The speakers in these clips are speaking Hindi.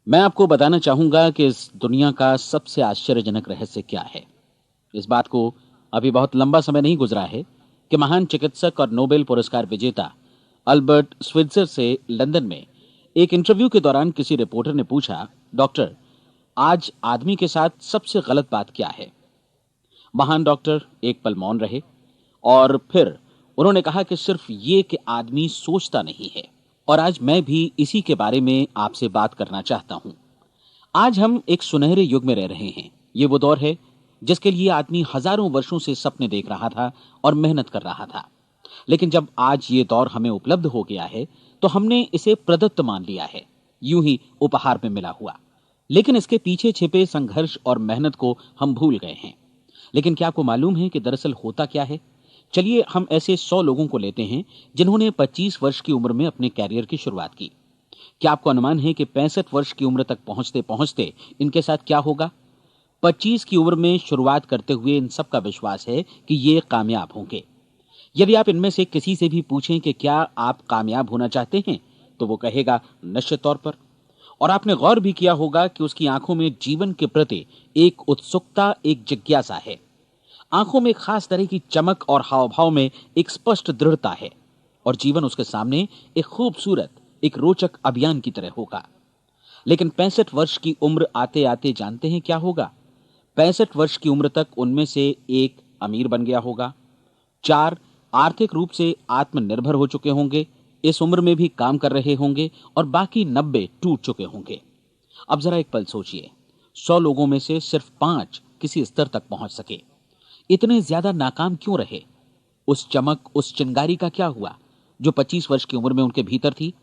मैं आपको बताना चाहूंगा कि इस दुनिया का सबसे आश्चर्यजनक रहस्य क्या है। इस बात को अभी बहुत लंबा समय नहीं गुजरा है कि महान चिकित्सक और नोबेल पुरस्कार विजेता अल्बर्ट स्विट्जर से लंदन में एक इंटरव्यू के दौरान किसी रिपोर्टर ने पूछा, डॉक्टर, आज आदमी के साथ सबसे गलत बात क्या है। महान डॉक्टर एक पल मौन रहे और फिर उन्होंने कहा कि सिर्फ ये कि आदमी सोचता नहीं है। और आज मैं भी इसी के बारे में आपसे बात करना चाहता हूं। आज हम एक सुनहरे युग में रह रहे हैं। ये वो दौर है जिसके लिए आदमी हजारों वर्षों से सपने देख रहा था और मेहनत कर रहा था। लेकिन जब आज ये दौर हमें उपलब्ध हो गया है तो हमने इसे प्रदत्त मान लिया है, यूं ही उपहार में मिला हुआ। लेकिन इसके पीछे छिपे संघर्ष और मेहनत को हम भूल गए हैं। लेकिन क्या आपको मालूम है कि दरअसल होता क्या है? चलिए हम ऐसे 100 लोगों को लेते हैं जिन्होंने 25 वर्ष की उम्र में अपने कैरियर की शुरुआत की। क्या आपको अनुमान है कि 65 वर्ष की उम्र तक पहुंचते पहुंचते इनके साथ क्या होगा? 25 की उम्र में शुरुआत करते हुए इन सब का विश्वास है कि ये कामयाब होंगे। यदि आप इनमें से किसी से भी पूछें कि क्या आप कामयाब होना चाहते हैं, तो वो कहेगा निश्चित तौर पर। और आपने गौर भी किया होगा कि उसकी आंखों में जीवन के प्रति एक उत्सुकता, एक जिज्ञासा है। आंखों में खास तरह की चमक और हाव भाव में एक स्पष्ट दृढ़ता है। और जीवन उसके सामने एक खूबसूरत, एक रोचक अभियान की तरह होगा। लेकिन 65 वर्ष की उम्र आते आते जानते हैं क्या होगा? 65 वर्ष की उम्र तक उनमें से एक अमीर बन गया होगा, 4 आर्थिक रूप से आत्मनिर्भर हो चुके होंगे, इस उम्र में भी काम कर रहे होंगे, और बाकी 90 टूट चुके होंगे। अब जरा एक पल सोचिए, 100 लोगों में से सिर्फ 5 किसी स्तर तक पहुंच सके। इतने ज्यादा नाकाम क्यों रहे? उस चमक, उस चिंगारी का क्या हुआ जो 25 वर्ष की उम्र में उनके भीतर थी?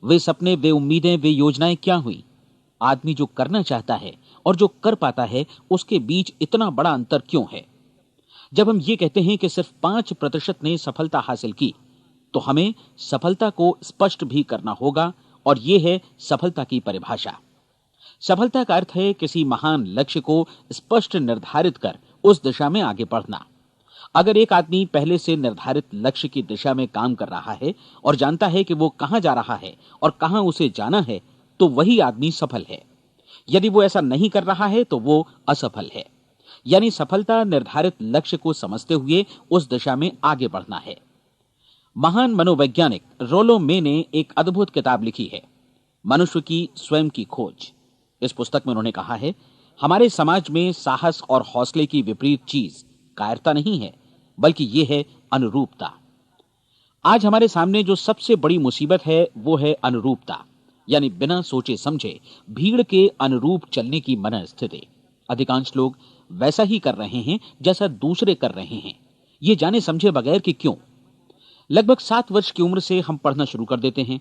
वे सपने, वे उम्मीदें, वे योजनाएं क्या हुई? आदमी जो करना चाहता है और जो कर पाता है, उसके बीच इतना बड़ा अंतर क्यों है? जब हम ये कहते हैं कि सिर्फ 5% ने सफलता हासिल की, तो हमें सफलता को स्पष्ट भी करना होगा। और यह है सफलता की परिभाषा। सफलता का अर्थ है किसी महान लक्ष्य को स्पष्ट निर्धारित कर उस दिशा में आगे बढ़ना। अगर एक आदमी पहले से निर्धारित लक्ष्य की दिशा में काम कर रहा है और जानता है कि वो कहां जा रहा है और कहां उसे जाना है, तो वही आदमी सफल है। यदि वो ऐसा नहीं कर रहा है तो वो असफल है। यानी सफलता निर्धारित लक्ष्य को समझते हुए उस दिशा में आगे बढ़ना है। महान मनोवैज्ञानिक रोलो मे ने एक अद्भुत किताब लिखी है, मनुष्य की स्वयं की खोज। इस पुस्तक में उन्होंने कहा है, हमारे समाज में साहस और हौसले की विपरीत चीज कायरता नहीं है, बल्कि यह है अनुरूपता। आज हमारे सामने जो सबसे बड़ी मुसीबत है वो है अनुरूपता, यानी बिना सोचे समझे भीड़ के अनुरूप चलने की मनस्थिति। अधिकांश लोग वैसा ही कर रहे हैं जैसा दूसरे कर रहे हैं, ये जाने समझे बगैर कि क्यों। लगभग 7 वर्ष की उम्र से हम पढ़ना शुरू कर देते हैं।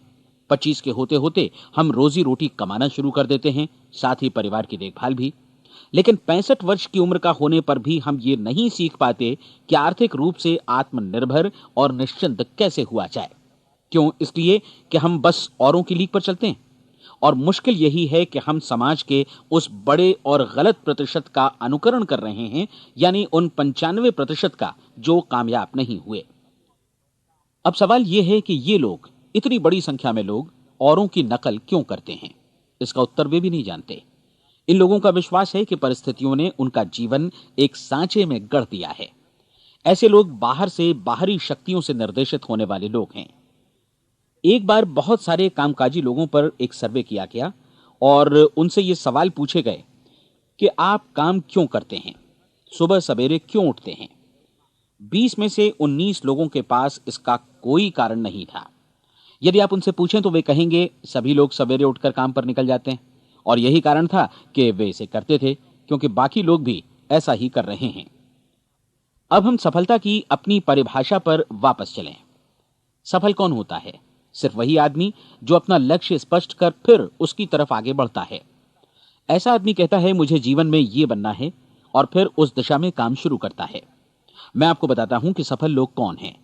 25 के होते होते हम रोजी रोटी कमाना शुरू कर देते हैं, साथ ही परिवार की देखभाल भी। लेकिन 65 वर्ष की उम्र का होने पर भी हम ये नहीं सीख पाते कि आर्थिक रूप से आत्मनिर्भर और निश्चिंत कैसे हुआ जाए। क्यों? इसलिए कि हम बस औरों की लीक पर चलते हैं। और मुश्किल यही है कि हम समाज के उस बड़े और गलत प्रतिशत का अनुकरण कर रहे हैं, यानी उन 95% का जो कामयाब नहीं हुए। अब सवाल यह है कि ये लोग, इतनी बड़ी संख्या में लोग, औरों की नकल क्यों करते हैं? इसका उत्तर वे भी नहीं जानते। इन लोगों का विश्वास है कि परिस्थितियों ने उनका जीवन एक सांचे में गढ़ दिया है। ऐसे लोग बाहर से, बाहरी शक्तियों से निर्देशित होने वाले लोग हैं। एक बार बहुत सारे कामकाजी लोगों पर एक सर्वे किया गया और उनसे ये सवाल पूछे गए कि आप काम क्यों करते हैं, सुबह सवेरे क्यों उठते हैं? 20 में से 19 लोगों के पास इसका कोई कारण नहीं था। यदि आप उनसे पूछें तो वे कहेंगे सभी लोग सवेरे उठकर काम पर निकल जाते हैं, और यही कारण था कि वे इसे करते थे क्योंकि बाकी लोग भी ऐसा ही कर रहे हैं। अब हम सफलता की अपनी परिभाषा पर वापस चलें। सफल कौन होता है? सिर्फ वही आदमी जो अपना लक्ष्य स्पष्ट कर फिर उसकी तरफ आगे बढ़ता है। ऐसा आदमी कहता है मुझे जीवन में ये बनना है, और फिर उस दिशा में काम शुरू करता है। मैं आपको बताता हूं कि सफल लोग कौन हैं।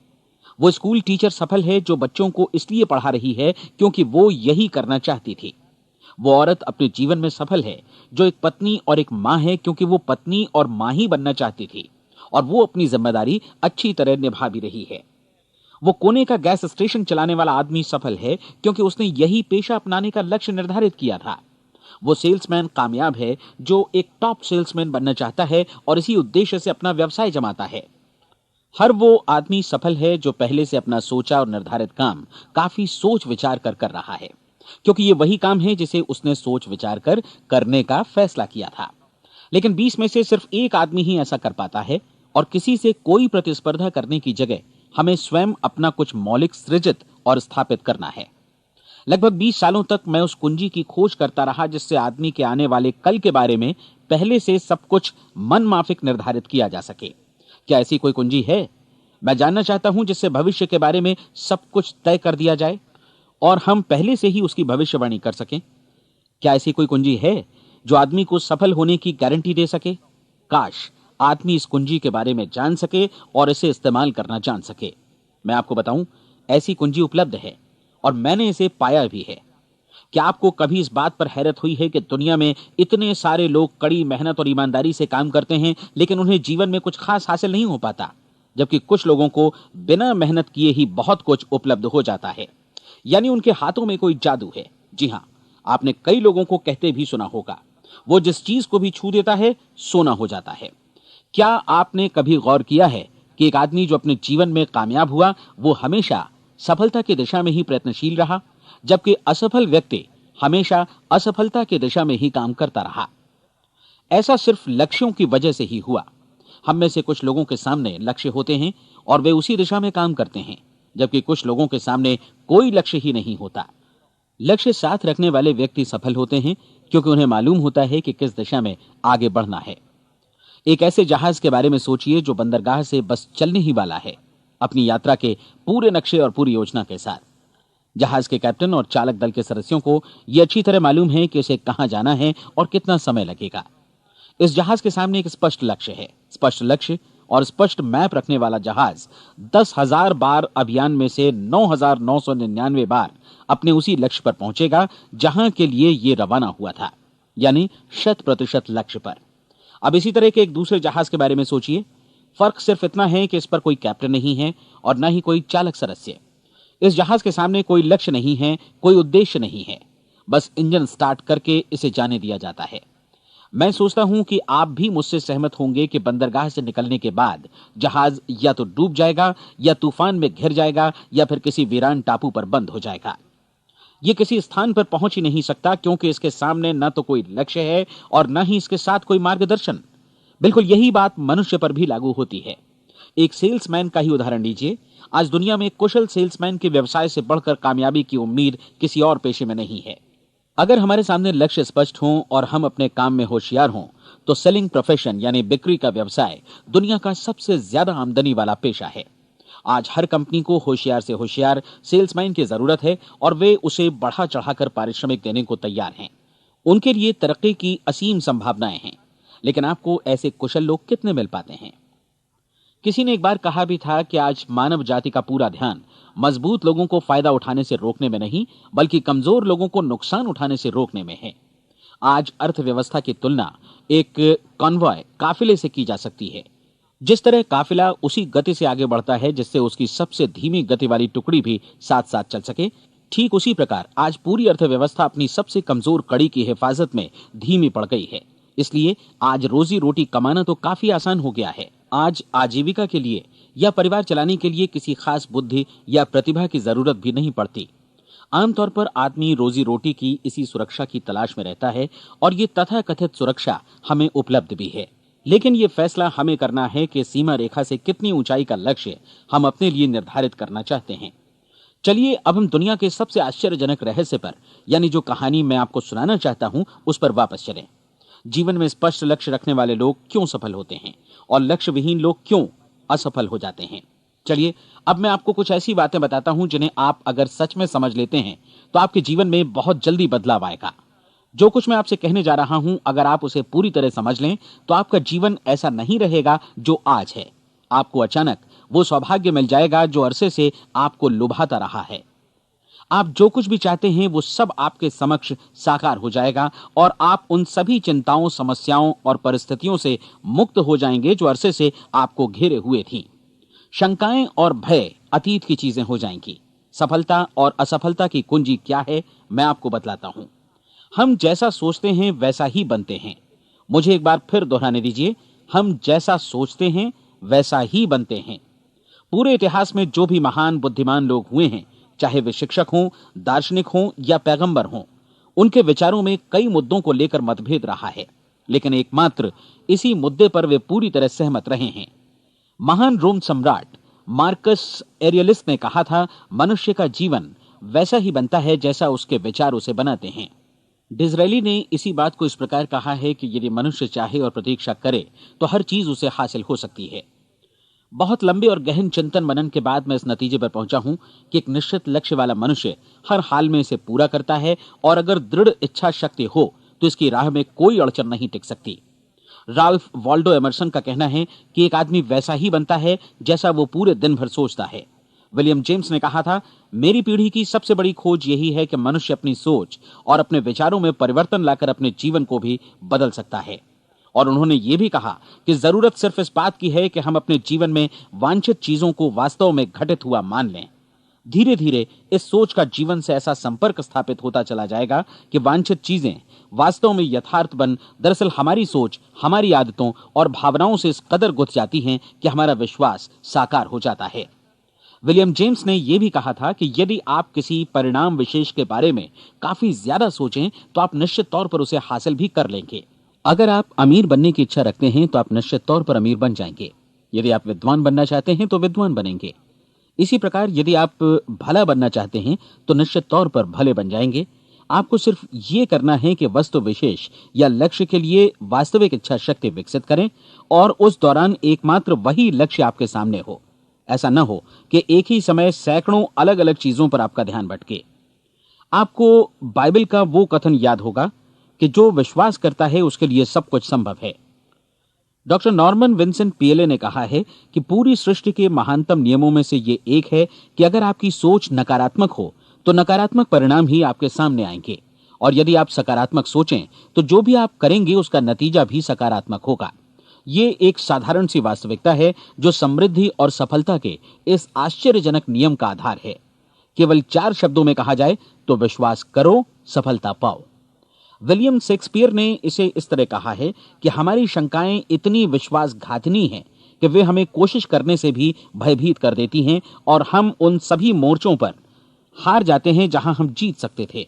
वो स्कूल टीचर सफल है जो बच्चों को इसलिए पढ़ा रही है क्योंकि वो यही करना चाहती थी। वो औरत अपने जीवन में सफल है जो एक पत्नी और एक मां है क्योंकि वो पत्नी और मां ही बनना चाहती थी, और वो अपनी जिम्मेदारी अच्छी तरह निभा भी रही है। वो कोने का गैस स्टेशन चलाने वाला आदमी सफल है क्योंकि उसने यही पेशा अपनाने का लक्ष्य निर्धारित किया था। वो सेल्समैन कामयाब है जो एक टॉप सेल्समैन बनना चाहता है और इसी उद्देश्य से अपना व्यवसाय जमाता है। हर वो आदमी सफल है जो पहले से अपना सोचा और निर्धारित काम काफी सोच विचार कर रहा है, क्योंकि ये वही काम है जिसे उसने सोच विचार कर करने का फैसला किया था। लेकिन 20 में से सिर्फ एक आदमी ही ऐसा कर पाता है, और किसी से कोई प्रतिस्पर्धा करने की जगह हमें स्वयं अपना कुछ मौलिक सृजित और स्थापित करना है। लगभग 20 सालों तक मैं उस कुंजी की खोज करता रहा जिससे आदमी के आने वाले कल के बारे में पहले से सब कुछ मन माफिक निर्धारित किया जा सके। क्या ऐसी कोई कुंजी है? मैं जानना चाहता हूं जिससे भविष्य के बारे में सब कुछ तय कर दिया जाए और हम पहले से ही उसकी भविष्यवाणी कर सकें। क्या ऐसी कोई कुंजी है जो आदमी को सफल होने की गारंटी दे सके? काश आदमी इस कुंजी के बारे में जान सके और इसे इस्तेमाल करना जान सके। मैं आपको बताऊं, ऐसी कुंजी उपलब्ध है और मैंने इसे पाया भी है। क्या आपको कभी इस बात पर हैरत हुई है कि दुनिया में इतने सारे लोग कड़ी मेहनत और ईमानदारी से काम करते हैं, लेकिन उन्हें जीवन में कुछ खास हासिल नहीं हो पाता, जबकि कुछ लोगों को बिना मेहनत किए ही बहुत कुछ उपलब्ध हो जाता है। यानी उनके हाथों में कोई जादू है। जी हां, आपने कई लोगों को कहते भी सुना होगा, वो जिस चीज को भी छू देता है सोना हो जाता है। क्या आपने कभी गौर किया है कि एक आदमी जो अपने जीवन में कामयाब हुआ वो हमेशा सफलता की दिशा में ही प्रयत्नशील रहा, जबकि असफल व्यक्ति हमेशा असफलता की दिशा में ही काम करता रहा? ऐसा सिर्फ लक्ष्यों की वजह से ही हुआ। हम में से कुछ लोगों के सामने लक्ष्य होते हैं और वे उसी दिशा में काम करते हैं, जबकि कुछ लोगों के सामने कोई लक्ष्य ही नहीं होता। लक्ष्य साथ रखने वाले व्यक्ति सफल होते हैं क्योंकि उन्हें मालूम होता है कि किस दिशा में आगे बढ़ना है। एक ऐसे जहाज के बारे में सोचिए जो बंदरगाह से बस चलने ही वाला है, अपनी यात्रा के पूरे नक्शे और पूरी योजना के साथ। जहाज के कैप्टन और चालक दल के सदस्यों को यह अच्छी तरह मालूम है कि उसे कहां जाना है और कितना समय लगेगा। इस जहाज के सामने एक स्पष्ट लक्ष्य है। स्पष्ट लक्ष्य और स्पष्ट मैप रखने वाला जहाज 10,000 बार अभियान में से 9,999 बार अपने उसी लक्ष्य पर पहुंचेगा जहां के लिए यह रवाना हुआ था, यानी 100% लक्ष्य पर। अब इसी तरह के एक दूसरे जहाज के बारे में सोचिए। फर्क सिर्फ इतना है कि इस पर कोई कैप्टन नहीं है और न ही कोई चालक सदस्य। इस जहाज के सामने कोई लक्ष्य नहीं है, कोई उद्देश्य नहीं है, बस इंजन स्टार्ट करके इसे जाने दिया जाता है। मैं सोचता हूं कि आप भी मुझसे सहमत होंगे कि बंदरगाह से निकलने के बाद जहाज या तो डूब जाएगा, या तूफान में घिर जाएगा, या फिर किसी वीरान टापू पर बंद हो जाएगा। ये किसी स्थान पर पहुंच ही नहीं सकता क्योंकि इसके सामने न तो कोई लक्ष्य है और न ही इसके साथ कोई मार्गदर्शन। बिल्कुल यही बात मनुष्य पर भी लागू होती है। एक सेल्समैन का ही उदाहरण लीजिए। आज दुनिया में कुशल सेल्समैन के व्यवसाय से बढ़कर कामयाबी की उम्मीद किसी और पेशे में नहीं है। अगर हमारे सामने लक्ष्य स्पष्ट हो और हम अपने काम में होशियार हों, तो सेलिंग प्रोफेशन यानी बिक्री का व्यवसाय दुनिया का सबसे ज्यादा आमदनी वाला पेशा है। आज हर कंपनी को होशियार से होशियार सेल्समैन की जरूरत है और वे उसे बढ़ा चढ़ाकर पारिश्रमिक देने को तैयार हैं। उनके लिए तरक्की की असीम संभावनाएं हैं, लेकिन आपको ऐसे कुशल लोग कितने मिल पाते हैं? किसी ने एक बार कहा भी था कि आज मानव जाति का पूरा ध्यान मजबूत लोगों को फायदा उठाने से रोकने में नहीं, बल्कि कमजोर लोगों को नुकसान उठाने से रोकने में है। आज अर्थव्यवस्था की तुलना एक कॉन्वॉय काफिले से की जा सकती है। जिस तरह काफिला उसी गति से आगे बढ़ता है जिससे उसकी सबसे धीमी गति वाली टुकड़ी भी साथ साथ चल सके, ठीक उसी प्रकार आज पूरी अर्थव्यवस्था अपनी सबसे कमजोर कड़ी की हिफाजत में धीमी पड़ गई है। इसलिए आज रोजी रोटी कमाना तो काफी आसान हो गया है। आज आजीविका के लिए या परिवार चलाने के लिए किसी खास बुद्धि या प्रतिभा की जरूरत भी नहीं पड़ती। आमतौर पर आदमी रोजी रोटी की इसी सुरक्षा की तलाश में रहता है और ये तथाकथित सुरक्षा हमें उपलब्ध भी है। लेकिन ये फैसला हमें करना है कि सीमा रेखा से कितनी ऊंचाई का लक्ष्य हम अपने लिए निर्धारित करना चाहते हैं। चलिए अब हम दुनिया के सबसे आश्चर्यजनक रहस्य पर, यानी जो कहानी मैं आपको सुनाना चाहता हूं, उस पर वापस चलें। जीवन में स्पष्ट लक्ष्य रखने वाले लोग क्यों सफल होते हैं और लक्ष्य विहीन लोग क्यों असफल हो जाते हैं? चलिए अब मैं आपको कुछ ऐसी बातें बताता हूं जिन्हें आप अगर सच में समझ लेते हैं तो आपके जीवन में बहुत जल्दी बदलाव आएगा। जो कुछ मैं आपसे कहने जा रहा हूं, अगर आप उसे पूरी तरह समझ लें तो आपका जीवन ऐसा नहीं रहेगा जो आज है। आपको अचानक वो सौभाग्य मिल जाएगा जो अरसे से आपको लुभाता रहा है। आप जो कुछ भी चाहते हैं वो सब आपके समक्ष साकार हो जाएगा और आप उन सभी चिंताओं, समस्याओं और परिस्थितियों से मुक्त हो जाएंगे जो अरसे से आपको घेरे हुए थी। शंकाएं और भय अतीत की चीजें हो जाएंगी। सफलता और असफलता की कुंजी क्या है, मैं आपको बतलाता हूं। हम जैसा सोचते हैं वैसा ही बनते हैं। मुझे एक बार फिर दोहराने दीजिए, हम जैसा सोचते हैं वैसा ही बनते हैं। पूरे इतिहास में जो भी महान बुद्धिमान लोग हुए हैं, चाहे वे शिक्षक हों, दार्शनिक हों या पैगंबर हों, उनके विचारों में कई मुद्दों को लेकर मतभेद रहा है, लेकिन एकमात्र इसी मुद्दे पर वे पूरी तरह सहमत रहे हैं। महान रोम सम्राट मार्कस एरियलिस ने कहा था, मनुष्य का जीवन वैसा ही बनता है जैसा उसके विचार उसे बनाते हैं। डिज़रायली ने इसी बात को इस प्रकार कहा है कि यदि मनुष्य चाहे और प्रतीक्षा करे तो हर चीज उसे हासिल हो सकती है। बहुत लंबे और गहन चिंतन मनन के बाद मैं इस नतीजे पर पहुंचा हूं कि एक निश्चित लक्ष्य वाला मनुष्य हर हाल में इसे पूरा करता है, और अगर दृढ़ इच्छा शक्ति हो तो इसकी राह में कोई अड़चन नहीं टिक सकती। राल्फ वॉल्डो एमर्सन का कहना है कि एक आदमी वैसा ही बनता है जैसा वो पूरे दिन भर सोचता है। विलियम जेम्स ने कहा था, मेरी पीढ़ी की सबसे बड़ी खोज यही है कि मनुष्य अपनी सोच और अपने विचारों में परिवर्तन लाकर अपने जीवन को भी बदल सकता है। और उन्होंने ये भी कहा कि जरूरत सिर्फ इस बात की है कि हम अपने जीवन में वांछित चीजों को वास्तव में घटित हुआ मान लें। धीरे धीरे इस सोच का जीवन से ऐसा संपर्क स्थापित होता चला जाएगा कि वांछित चीजें वास्तव में यथार्थ बन दरअसल हमारी सोच, हमारी आदतों और भावनाओं से इस कदर गुथ जाती हैं कि हमारा विश्वास साकार हो जाता है। विलियम जेम्स ने यह भी कहा था कि यदि आप किसी परिणाम विशेष के बारे में काफी ज्यादा सोचें तो आप निश्चित तौर पर उसे हासिल भी कर लेंगे। अगर आप अमीर बनने की इच्छा रखते हैं तो आप निश्चित तौर पर अमीर बन जाएंगे। यदि आप विद्वान बनना चाहते हैं तो विद्वान बनेंगे। इसी प्रकार यदि आप भला बनना चाहते हैं तो निश्चित तौर पर भले बन जाएंगे। आपको सिर्फ ये करना है कि वस्तु विशेष या लक्ष्य के लिए वास्तविक इच्छा शक्ति विकसित करें, और उस दौरान एकमात्र वही लक्ष्य आपके सामने हो। ऐसा न हो कि एक ही समय सैकड़ों अलग अलग चीजों पर आपका ध्यान भटके। आपको बाइबल का वो कथन याद होगा कि जो विश्वास करता है उसके लिए सब कुछ संभव है। डॉक्टर नॉर्मन विंसेंट पीएले ने कहा है कि पूरी सृष्टि के महानतम नियमों में से ये एक है कि अगर आपकी सोच नकारात्मक हो तो नकारात्मक परिणाम ही आपके सामने आएंगे, और यदि आप सकारात्मक सोचें तो जो भी आप करेंगे उसका नतीजा भी सकारात्मक होगा। ये एक साधारण सी वास्तविकता है जो समृद्धि और सफलता के इस आश्चर्यजनक नियम का आधार है। केवल 4 शब्दों में कहा जाए तो विश्वास करो, सफलता पाओ। विलियम शेक्सपियर ने इसे इस तरह कहा है कि हमारी शंकाएं इतनी विश्वासघातिनी हैं कि वे हमें कोशिश करने से भी भयभीत कर देती हैं, और हम उन सभी मोर्चों पर हार जाते हैं जहां हम जीत सकते थे।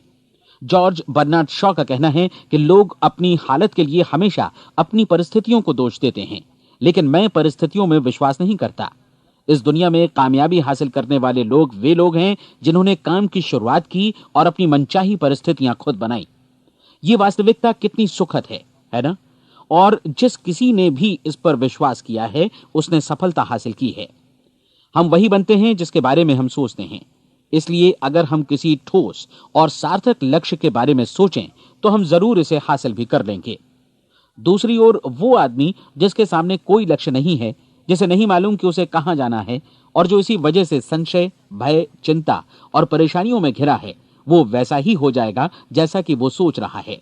जॉर्ज बर्नार्ड शॉ का कहना है कि लोग अपनी हालत के लिए हमेशा अपनी परिस्थितियों को दोष देते हैं, लेकिन मैं परिस्थितियों में विश्वास नहीं करता। इस दुनिया में कामयाबी हासिल करने वाले लोग वे लोग हैं जिन्होंने काम की शुरुआत की और अपनी मनचाही परिस्थितियां खुद बनाई। ये वास्तविकता कितनी सुखद है ना? और जिस किसी ने भी इस पर विश्वास किया है उसने सफलता हासिल की है। हम वही बनते हैं जिसके बारे में हम सोचते हैं। इसलिए अगर हम किसी ठोस और सार्थक लक्ष्य के बारे में सोचें तो हम जरूर इसे हासिल भी कर लेंगे। दूसरी ओर वो आदमी जिसके सामने कोई लक्ष्य नहीं है, जिसे नहीं मालूम कि उसे कहां जाना है, और जो इसी वजह से संशय, भय, चिंता और परेशानियों में घिरा है, वो वैसा ही हो जाएगा जैसा कि वो सोच रहा है।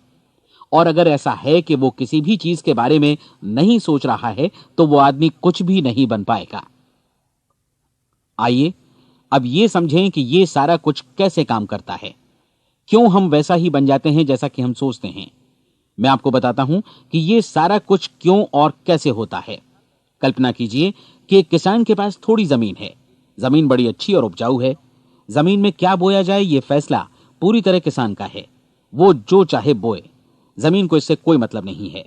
और अगर ऐसा है कि वो किसी भी चीज के बारे में नहीं सोच रहा है तो वो आदमी कुछ भी नहीं बन पाएगा। आइए अब ये समझें कि ये सारा कुछ कैसे काम करता है, क्यों हम वैसा ही बन जाते हैं जैसा कि हम सोचते हैं। मैं आपको बताता हूं कि ये सारा कुछ क्यों और कैसे होता है। कल्पना कीजिए कि एक किसान के पास थोड़ी जमीन है। जमीन बड़ी अच्छी और उपजाऊ है। जमीन में क्या बोया जाए ये फैसला पूरी तरह किसान का है। वो जो चाहे बोए, जमीन को इससे कोई मतलब नहीं है।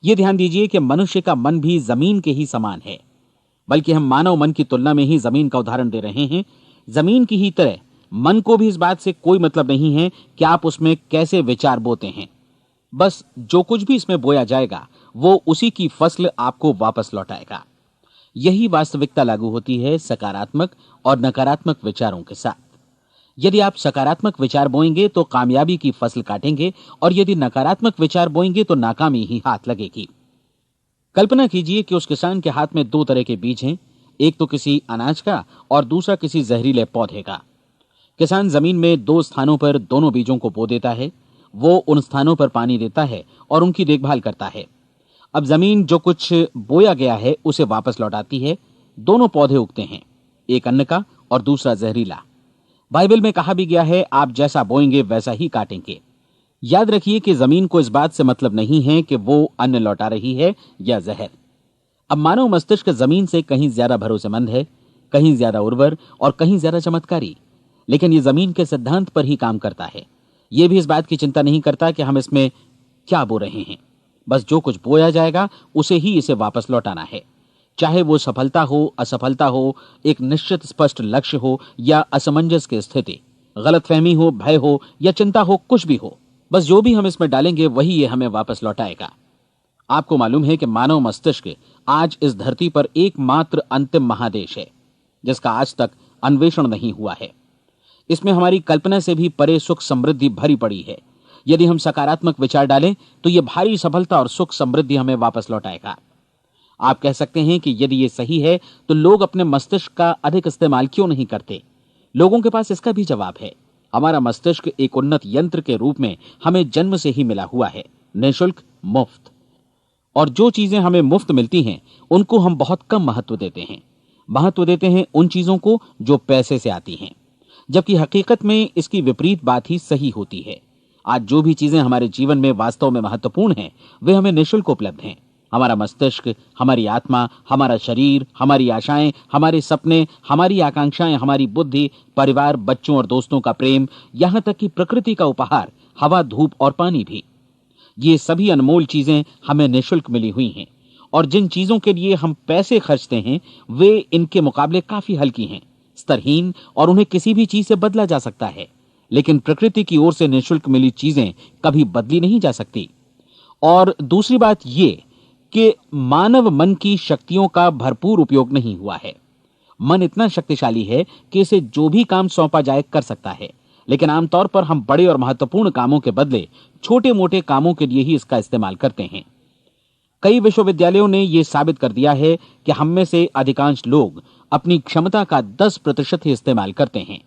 ये ध्यान दीजिए कि मनुष्य का मन भी जमीन के ही समान है, बल्कि हम मानव मन की तुलना में ही जमीन का उदाहरण दे रहे हैं। जमीन की ही तरह मन को भी इस बात से कोई मतलब नहीं है कि आप उसमें कैसे विचार बोते हैं। बस जो कुछ भी इसमें बोया जाएगा वो उसी की फसल आपको वापस लौटाएगा। यही वास्तविकता लागू होती है सकारात्मक और नकारात्मक विचारों के साथ। यदि आप सकारात्मक विचार बोएंगे तो कामयाबी की फसल काटेंगे, और यदि नकारात्मक विचार बोएंगे तो नाकामी ही हाथ लगेगी। कल्पना कीजिए कि उस किसान के हाथ में 2 तरह के बीज हैं, एक तो किसी अनाज का और दूसरा किसी जहरीले पौधे का। किसान जमीन में 2 स्थानों पर दोनों बीजों को बो देता है। वो उन स्थानों पर पानी देता है और उनकी देखभाल करता है। अब जमीन जो कुछ बोया गया है उसे वापस लौटाती है। दोनों पौधे उगते हैं, एक अन्न का और दूसरा जहरीला। बाइबल में कहा भी गया है, आप जैसा बोएंगे वैसा ही काटेंगे। याद रखिए कि जमीन को इस बात से मतलब नहीं है कि वो अन्न लौटा रही है या जहर। अब मानव मस्तिष्क जमीन से कहीं ज्यादा भरोसेमंद है, कहीं ज्यादा उर्वर और कहीं ज्यादा चमत्कारी, लेकिन ये जमीन के सिद्धांत पर ही काम करता है। ये भी इस बात की चिंता नहीं करता कि हम इसमें क्या बो रहे हैं। बस जो कुछ बोया जाएगा उसे ही इसे वापस लौटाना है, चाहे वो सफलता हो, असफलता हो, एक निश्चित स्पष्ट लक्ष्य हो या असमंजस की स्थिति, गलतफहमी हो, भय हो या चिंता हो, कुछ भी हो। बस जो भी हम इसमें डालेंगे वही ये हमें वापस लौटाएगा। आपको मालूम है कि मानव मस्तिष्क आज इस धरती पर एकमात्र अंतिम महादेश है जिसका आज तक अन्वेषण नहीं हुआ है। इसमें हमारी कल्पना से भी परे सुख समृद्धि भरी पड़ी है। यदि हम सकारात्मक विचार डालें तो यह भारी सफलता और सुख समृद्धि हमें वापस लौटाएगा। आप कह सकते हैं कि यदि यह सही है तो लोग अपने मस्तिष्क का अधिक इस्तेमाल क्यों नहीं करते? लोगों के पास इसका भी जवाब है। हमारा मस्तिष्क एक उन्नत यंत्र के रूप में हमें जन्म से ही मिला हुआ है, निःशुल्क, मुफ्त। और जो चीजें हमें मुफ्त मिलती हैं उनको हम बहुत कम महत्व देते हैं। महत्व देते हैं उन चीजों को जो पैसे से आती हैं, जबकि हकीकत में इसकी विपरीत बात ही सही होती है। आज जो भी चीजें हमारे जीवन में वास्तव में महत्वपूर्ण हैं वे हमें निःशुल्क उपलब्ध हैं। हमारा मस्तिष्क, हमारी आत्मा, हमारा शरीर, हमारी आशाएं, हमारे सपने, हमारी आकांक्षाएं, हमारी बुद्धि, परिवार, बच्चों और दोस्तों का प्रेम, यहां तक कि प्रकृति का उपहार, हवा, धूप और पानी भी। ये सभी अनमोल चीजें हमें निःशुल्क मिली हुई हैं, और जिन चीजों के लिए हम पैसे खर्चते हैं वे इनके मुकाबले काफी हल्की हैं, स्तरहीन, और उन्हें किसी भी चीज से बदला जा सकता है। लेकिन प्रकृति की ओर से निःशुल्क मिली चीजें कभी बदली नहीं जा सकती। और दूसरी बात ये कि मानव मन की शक्तियों का भरपूर उपयोग नहीं हुआ है। मन इतना शक्तिशाली है कि इसे जो भी काम सौंपा जाए कर सकता है, लेकिन आमतौर पर हम बड़े और महत्वपूर्ण कामों के बदले छोटे मोटे कामों के लिए ही इसका इस्तेमाल करते हैं। कई विश्वविद्यालयों ने यह साबित कर दिया है कि हम में से अधिकांश लोग अपनी क्षमता का 10% ही इस्तेमाल करते हैं।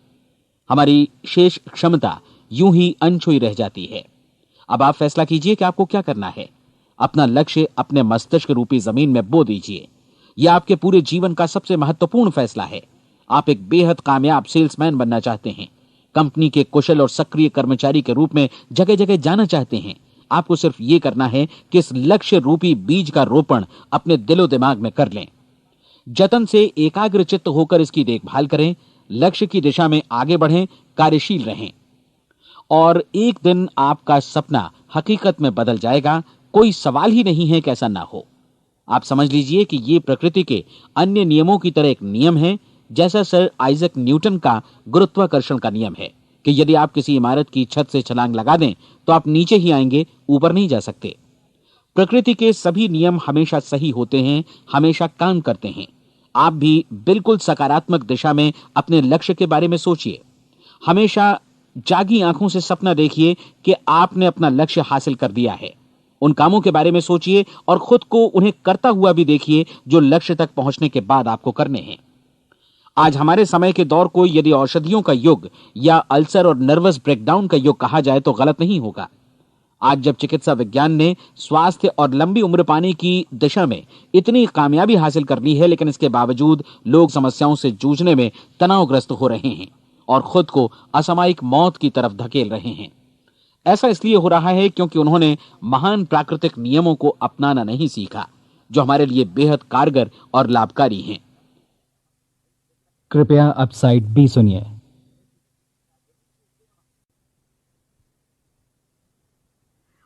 हमारी शेष क्षमता यूं ही अनछुई रह जाती है। अब आप फैसला कीजिए कि आपको क्या करना है। अपना लक्ष्य अपने मस्तिष्क रूपी जमीन में बो दीजिए। यह आपके पूरे जीवन का सबसे महत्वपूर्ण फैसला है। आप एक बेहद कामयाब सेल्समैन बनना चाहते हैं, कंपनी के कुशल और सक्रिय कर्मचारी के रूप में जगह जगह जाना चाहते हैं। आपको सिर्फ ये करना है कि इस लक्ष्य रूपी बीज का रोपण अपने दिलो दिमाग में कर लें। जतन से एकाग्रचित्त होकर इसकी देखभाल करें, लक्ष्य की दिशा में आगे बढ़ें, कार्यशील रहें, और एक दिन आपका सपना हकीकत में बदल जाएगा। कोई सवाल ही नहीं है कि ऐसा ना हो। आप समझ लीजिए कि ये प्रकृति के अन्य नियमों की तरह एक नियम है, जैसा सर आइजक न्यूटन का गुरुत्वाकर्षण का नियम है कि यदि आप किसी इमारत की छत से छलांग लगा दें तो आप नीचे ही आएंगे, ऊपर नहीं जा सकते। प्रकृति के सभी नियम हमेशा सही होते हैं, हमेशा काम करते हैं। आप भी बिल्कुल सकारात्मक दिशा में अपने लक्ष्य के बारे में सोचिए। हमेशा जागी आंखों से सपना देखिए कि आपने अपना लक्ष्य हासिल कर दिया है। उन कामों के बारे में सोचिए और खुद को उन्हें करता हुआ भी देखिए जो लक्ष्य तक पहुंचने के बाद आपको करने हैं। आज हमारे समय के दौर को यदि औषधियों का युग या अल्सर और नर्वस ब्रेकडाउन का युग कहा जाए तो गलत नहीं होगा। आज जब चिकित्सा विज्ञान ने स्वास्थ्य और लंबी उम्र पाने की दिशा में इतनी कामयाबी हासिल कर ली है, लेकिन इसके बावजूद लोग समस्याओं से जूझने में तनावग्रस्त हो रहे हैं और खुद को असामयिक मौत की तरफ धकेल रहे हैं। ऐसा इसलिए हो रहा है क्योंकि उन्होंने महान प्राकृतिक नियमों को अपनाना नहीं सीखा, जो हमारे लिए बेहद कारगर और लाभकारी हैं। कृपया अब साइड बी सुनिए।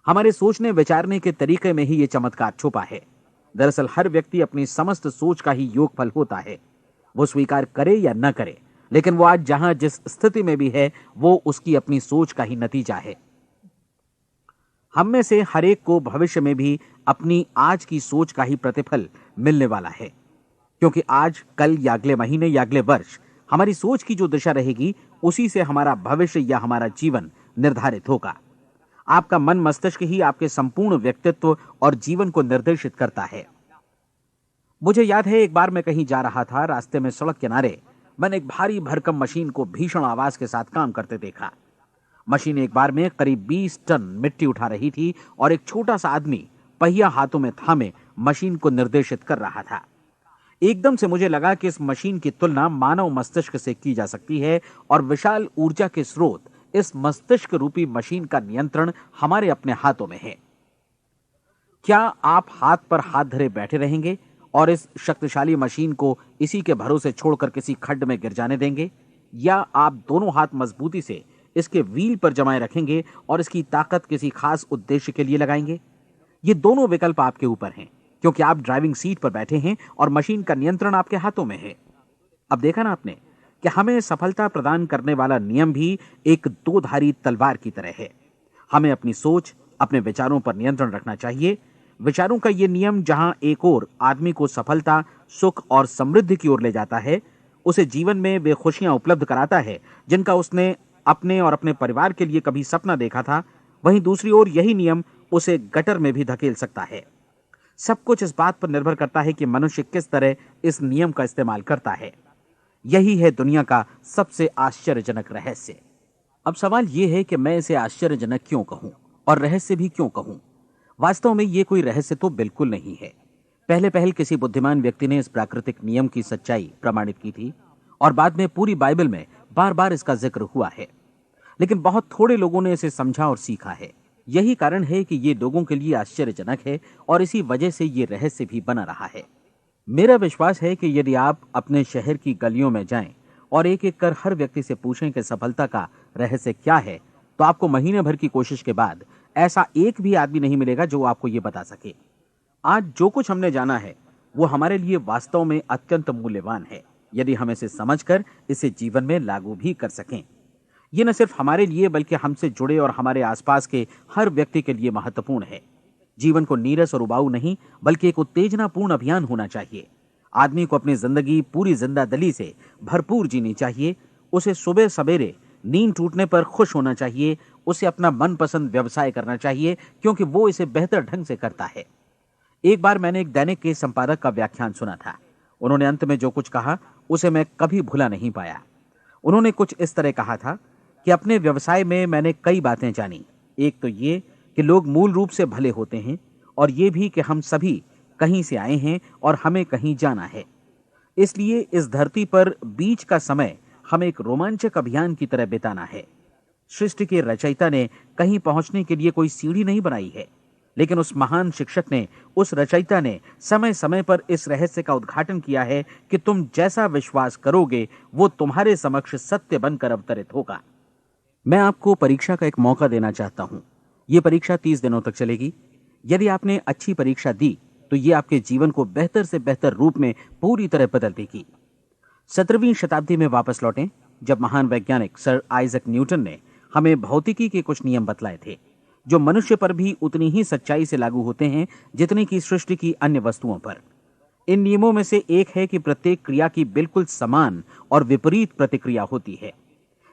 हमारे सोचने विचारने के तरीके में ही ये चमत्कार छुपा है। दरअसल हर व्यक्ति अपनी समस्त सोच का ही योगफल होता है। वो स्वीकार करे या न करे, लेकिन वो आज जहां जिस स्थिति में भी है वो उसकी अपनी सोच का ही नतीजा है। हम में से हर एक को भविष्य में भी अपनी आज की सोच का ही प्रतिफल मिलने वाला है, क्योंकि आज, कल या अगले महीने या अगले वर्ष हमारी सोच की जो दिशा रहेगी उसी से हमारा भविष्य या हमारा जीवन निर्धारित होगा। आपका मन मस्तिष्क ही आपके संपूर्ण व्यक्तित्व और जीवन को निर्देशित करता है। मुझे याद है एक बार मैं कहीं जा रहा था, रास्ते में सड़क किनारे मैंने एक भारी भरकम मशीन को भीषण आवाज के साथ काम करते देखा। मशीन एक बार में करीब 20 टन मिट्टी उठा रही थी और एक छोटा सा आदमी पहिया हाथों में थामे मशीन को निर्देशित कर रहा था। एकदम से मुझे लगा कि इस मशीन की तुलना मानव मस्तिष्क से की जा सकती है और विशाल ऊर्जा के स्रोत इस मस्तिष्क रूपी मशीन का नियंत्रण हमारे अपने हाथों में है। क्या आप हाथ पर हाथ धरे बैठे रहेंगे और इस शक्तिशाली मशीन को इसी के भरोसे छोड़कर किसी खड्ड में गिर जाने देंगे, या आप दोनों हाथ मजबूती से इसके व्हील पर जमाए रखेंगे और इसकी ताकत किसी खास उद्देश्य के लिए लगाएंगे? ये दोनों विकल्प आपके ऊपर हैं, क्योंकि आप ड्राइविंग सीट पर बैठे हैं और मशीन का नियंत्रण आपके हाथों में है। अब देखा ना आपने कि हमें सफलता प्रदान करने वाला नियम भी एक दो धारी तलवार की तरह है। हमें अपनी सोच, अपने विचारों पर नियंत्रण रखना चाहिए। विचारों का यह नियम जहां एक ओर आदमी को सफलता, सुख और समृद्धि की ओर ले जाता है, उसे जीवन में वे खुशियां उपलब्ध कराता है जिनका उसने अपने और अपने परिवार के लिए कभी सपना देखा था, वहीं दूसरी ओर यही नियम उसे गटर में भी धकेल सकता है। सब कुछ इस बात पर निर्भर करता है कि मनुष्य किस तरह इस नियम का इस्तेमाल करता है। यही है दुनिया का सबसे आश्चर्यजनक रहस्य। अब सवाल यह है कि मैं इसे आश्चर्यजनक क्यों कहूं और रहस्य भी क्यों कहूं? वास्तव में यह कोई रहस्य तो बिल्कुल नहीं है। पहले पहल किसी बुद्धिमान व्यक्ति ने इस प्राकृतिक नियम की सच्चाई प्रमाणित की थी और बाद में पूरी बाइबल में बार बार इसका जिक्र हुआ है, लेकिन बहुत थोड़े लोगों ने इसे समझा और सीखा है। यही कारण है कि ये लोगों के लिए आश्चर्यजनक है और इसी वजह से ये रहस्य भी बना रहा है। मेरा विश्वास है कि यदि आप अपने शहर की गलियों में जाएं और एक एक कर हर व्यक्ति से पूछें कि सफलता का रहस्य क्या है, तो आपको महीने भर की कोशिश के बाद ऐसा एक भी आदमी नहीं मिलेगा जो आपको ये बता सके। आज जो कुछ हमने जाना है वो हमारे लिए वास्तव में अत्यंत मूल्यवान है, यदि हम इसे समझकर इसे जीवन में लागू भी कर सकें। ये न सिर्फ हमारे लिए बल्कि हमसे जुड़े और हमारे आसपास के हर व्यक्ति के लिए महत्वपूर्ण है। जीवन को नीरस और उबाऊ नहीं बल्कि एक उत्तेजनापूर्ण अभियान होना चाहिए। आदमी को अपनी जिंदगी पूरी जिंदादिली से भरपूर जीनी चाहिए। उसे सुबह सवेरे नींद टूटने पर खुश होना चाहिए। उसे अपना मनपसंद व्यवसाय करना चाहिए, क्योंकि वो इसे बेहतर ढंग से करता है। एक बार मैंने एक दैनिक के संपादक का व्याख्यान सुना था। उन्होंने अंत में जो कुछ कहा उसे मैं कभी भुला नहीं पाया। उन्होंने कुछ इस तरह कहा था कि अपने व्यवसाय में मैंने कई बातें जानी। एक तो ये कि लोग मूल रूप से भले होते हैं, और ये भी कि हम सभी कहीं से आए हैं और हमें कहीं जाना है। इसलिए इस धरती पर बीच का समय हमें एक रोमांचक अभियान की तरह बिताना है। सृष्टि के रचयिता ने कहीं पहुंचने के लिए कोई सीढ़ी नहीं बनाई है, लेकिन उस महान शिक्षक ने, उस रचयिता ने समय समय पर इस रहस्य का उद्घाटन किया है कि तुम जैसा विश्वास करोगे वो तुम्हारे समक्ष सत्य बनकर अवतरित होगा। मैं आपको परीक्षा का एक मौका देना चाहता हूं। यह परीक्षा 30 दिनों तक चलेगी। यदि आपने अच्छी परीक्षा दी तो ये आपके जीवन को बेहतर से बेहतर रूप में पूरी तरह बदल देगी। 17वीं शताब्दी में वापस लौटें, जब महान वैज्ञानिक सर आइजक न्यूटन ने हमें भौतिकी के कुछ नियम बतलाए थे, जो मनुष्य पर भी उतनी ही सच्चाई से लागू होते हैं जितनी कि सृष्टि की अन्य वस्तुओं पर। इन नियमों में से एक है कि प्रत्येक क्रिया की बिल्कुल समान और विपरीत प्रतिक्रिया होती है।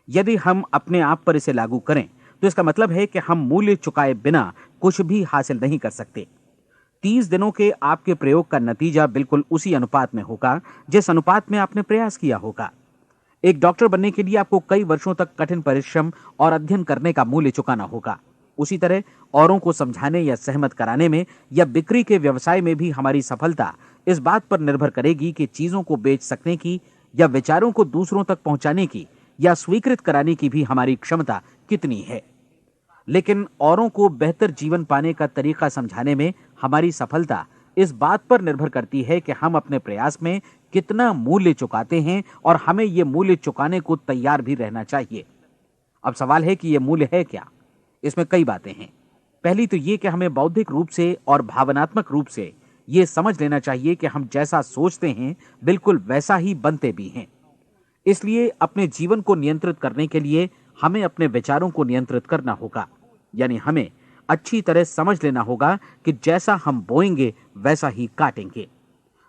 यदि हम अपने आप पर इसे लागू करें तो इसका मतलब है कि हम मूल्य चुकाए बिना कुछ भी हासिल नहीं कर सकते। 30 दिनों के आपके प्रयोग का नतीजा बिल्कुल उसी अनुपात में होगा जिस अनुपात में आपने प्रयास किया होगा। एक डॉक्टर बनने के लिए आपको कई वर्षों तक कठिन परिश्रम और अध्ययन करने का मूल्य चुकाना होगा। उसी तरह औरों को समझाने या सहमत कराने में या बिक्री के व्यवसाय में भी हमारी सफलता इस बात पर निर्भर करेगी कि चीजों को बेच सकने की या विचारों को दूसरों तक पहुंचाने की या स्वीकृत कराने की भी हमारी क्षमता कितनी है। लेकिन औरों को बेहतर जीवन पाने का तरीका समझाने में हमारी सफलता इस बात पर निर्भर करती है कि हम अपने प्रयास में कितना मूल्य चुकाते हैं, और हमें यह मूल्य चुकाने को तैयार भी रहना चाहिए। अब सवाल है कि यह मूल्य है क्या? इसमें कई बातें हैं। पहली तो यह कि हमें बौद्धिक रूप से और भावनात्मक रूप से यह समझ लेना चाहिए कि हम जैसा सोचते हैं बिल्कुल वैसा ही बनते भी हैं। इसलिए अपने जीवन को नियंत्रित करने के लिए हमें अपने विचारों को नियंत्रित करना होगा। यानी हमें अच्छी तरह समझ लेना होगा कि जैसा हम बोएंगे वैसा ही काटेंगे।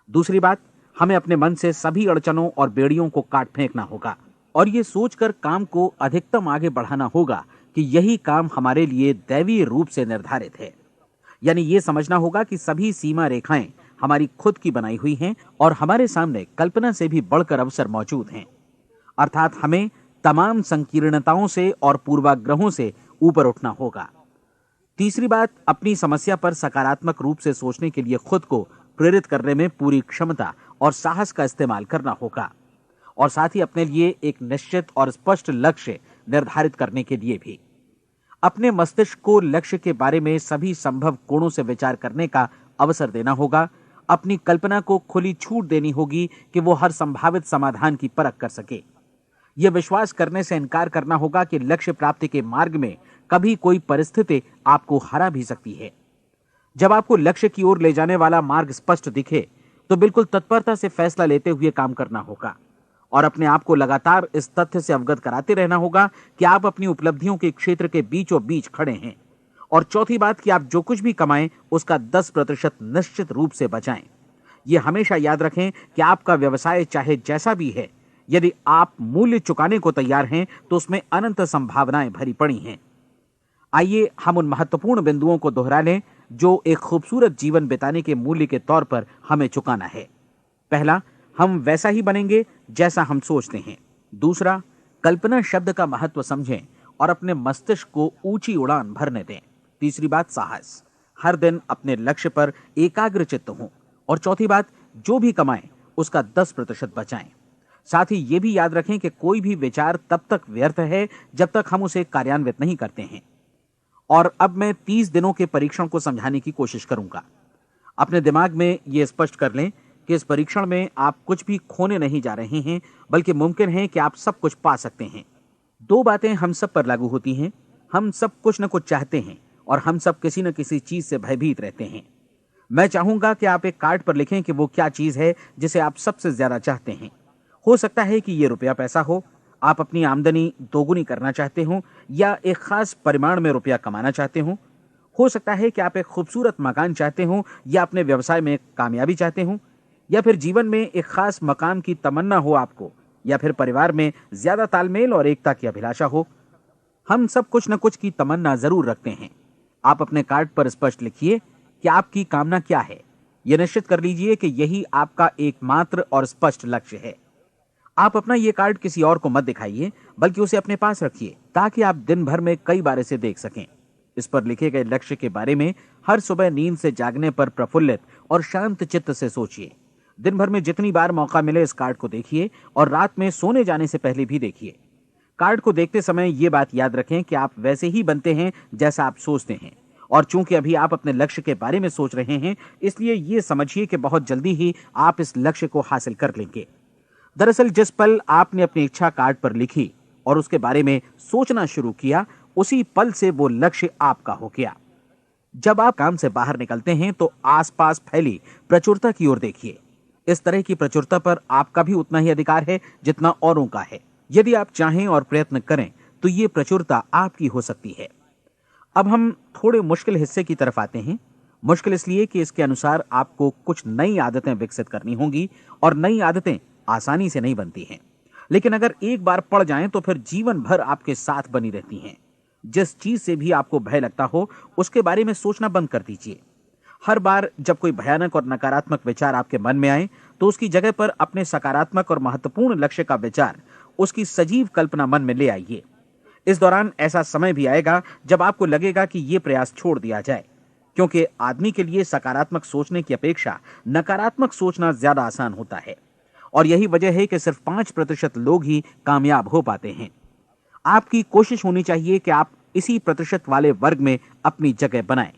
दूसरी बात, हमें अपने मन से सभी अड़चनों और बेड़ियों को काट फेंकना होगा और ये सोचकर काम को अधिकतम आगे बढ़ाना होगा कि यही काम हमारे लिए दैवीय रूप से निर्धारित है। यानी ये समझना होगा कि सभी सीमा रेखाएं हमारी खुद की बनाई हुई हैं और हमारे सामने कल्पना से भी बढ़कर अवसर मौजूद हैं। अर्थात हमें तमाम संकीर्णताओं से और पूर्वाग्रहों से ऊपर उठना होगा। तीसरी बात, अपनी समस्या पर सकारात्मक रूप से सोचने के लिए खुद को प्रेरित करने में पूरी क्षमता और साहस का इस्तेमाल करना होगा, और साथ ही अपने लिए एक निश्चित और स्पष्ट लक्ष्य निर्धारित करने के लिए भी। अपने मस्तिष्क को लक्ष्य के बारे में सभी संभव कोणों से विचार करने का अवसर देना होगा। अपनी कल्पना को खुली छूट देनी होगी कि वो हर संभावित समाधान की परख कर सके। यह विश्वास करने से इनकार करना होगा कि लक्ष्य प्राप्ति के मार्ग में कभी कोई परिस्थिति आपको हरा भी सकती है। जब आपको लक्ष्य की ओर ले जाने वाला मार्ग स्पष्ट दिखे तो बिल्कुल तत्परता से फैसला लेते हुए काम करना होगा और अपने आप को लगातार इस तथ्य से अवगत कराते रहना होगा कि आप अपनी उपलब्धियों के क्षेत्र के बीचों बीच खड़े हैं। और चौथी बात कि आप जो कुछ भी कमाएं उसका 10% निश्चित रूप से बचाएं। यह हमेशा याद रखें कि आपका व्यवसाय चाहे जैसा भी है, यदि आप मूल्य चुकाने को तैयार हैं तो उसमें अनंत संभावनाएं भरी पड़ी हैं। आइए हम उन महत्वपूर्ण बिंदुओं को दोहरा लें जो एक खूबसूरत जीवन बिताने के मूल्य के तौर पर हमें चुकाना है। पहला, हम वैसा ही बनेंगे जैसा हम सोचते हैं। दूसरा, कल्पना शब्द का महत्व समझें और अपने मस्तिष्क को ऊंची उड़ान भरने दें। तीसरी बात, साहस, हर दिन अपने लक्ष्य पर एकाग्र चित्त हों। और चौथी बात, जो भी कमाएं उसका 10% बचाएं। साथ ही ये भी याद रखें कि कोई भी विचार तब तक व्यर्थ है जब तक हम उसे कार्यान्वित नहीं करते हैं। और अब मैं 30 दिनों के परीक्षण को समझाने की कोशिश करूंगा। अपने दिमाग में यह स्पष्ट कर लें कि इस परीक्षण में आप कुछ भी खोने नहीं जा रहे हैं, बल्कि मुमकिन है कि आप सब कुछ पा सकते हैं। 2 बातें हम सब पर लागू होती हैं। हम सब कुछ न कुछ चाहते हैं और हम सब किसी न किसी चीज से भयभीत रहते हैं। मैं चाहूंगा कि आप एक कार्ड पर लिखें कि वो क्या चीज है जिसे आप सबसे ज्यादा चाहते हैं। हो सकता है कि ये रुपया पैसा हो, आप अपनी आमदनी दोगुनी करना चाहते हो, या एक खास परिमाण में रुपया कमाना चाहते हो सकता है कि आप एक खूबसूरत मकान चाहते हो, या अपने व्यवसाय में कामयाबी चाहते हो, या फिर जीवन में एक खास मकाम की तमन्ना हो आपको, या फिर परिवार में ज्यादा तालमेल और एकता की अभिलाषा हो। हम सब कुछ न कुछ की तमन्ना जरूर रखते हैं। आप अपने कार्ड पर स्पष्ट लिखिए कि आपकी कामना क्या है। यह निश्चित कर लीजिए कि यही आपका एकमात्र और स्पष्ट लक्ष्य है। आप अपना यह कार्ड किसी और को मत दिखाइए, बल्कि उसे अपने पास रखिए ताकि आप दिन भर में कई बार इसे देख सकें। इस पर लिखे गए लक्ष्य के बारे में हर सुबह नींद से जागने पर प्रफुल्लित और शांत चित्त से सोचिए। दिन भर में जितनी बार मौका मिले इस कार्ड को देखिए और रात में सोने जाने से पहले भी देखिए। कार्ड को देखते समय यह बात याद रखें कि आप वैसे ही बनते हैं जैसा आप सोचते हैं। और चूंकि अभी आप अपने लक्ष्य के बारे में सोच रहे हैं, इसलिए यह समझिए कि बहुत जल्दी ही आप इस लक्ष्य को हासिल कर लेंगे। दरअसल जिस पल आपने अपनी इच्छा कार्ड पर लिखी और उसके बारे में सोचना शुरू किया, उसी पल से वो लक्ष्य आपका हो गया। जब आप काम से बाहर निकलते हैं तो आसपास फैली प्रचुरता की ओर देखिए। इस तरह की प्रचुरता पर आपका भी उतना ही अधिकार है जितना औरों का है। यदि आप चाहें और प्रयत्न करें तो ये प्रचुरता आपकी हो सकती है। अब हम थोड़े मुश्किल हिस्से की तरफ आते हैं। मुश्किल इसलिए कि इसके अनुसार आपको कुछ नई आदतें विकसित करनी होंगी और नई आदतें आसानी से नहीं बनती हैं, लेकिन अगर एक बार पड़ जाएं तो फिर जीवन भर आपके साथ बनी रहती हैं। जिस चीज से भी आपको भय लगता हो उसके बारे में सोचना बंद कर दीजिए। हर बार जब कोई भयानक और नकारात्मक विचार आपके मन में आए तो उसकी जगह पर अपने सकारात्मक और महत्वपूर्ण लक्ष्य का विचार, उसकी सजीव कल्पना मन में ले आइए। इस दौरान ऐसा समय भी आएगा जब आपको लगेगा कि यह प्रयास छोड़ दिया जाए, क्योंकि आदमी के लिए सकारात्मक सोचने की अपेक्षा नकारात्मक सोचना ज्यादा आसान होता है। और यही वजह है कि सिर्फ 5% लोग ही कामयाब हो पाते हैं। आपकी कोशिश होनी चाहिए कि आप इसी प्रतिशत वाले वर्ग में अपनी जगह बनाएं।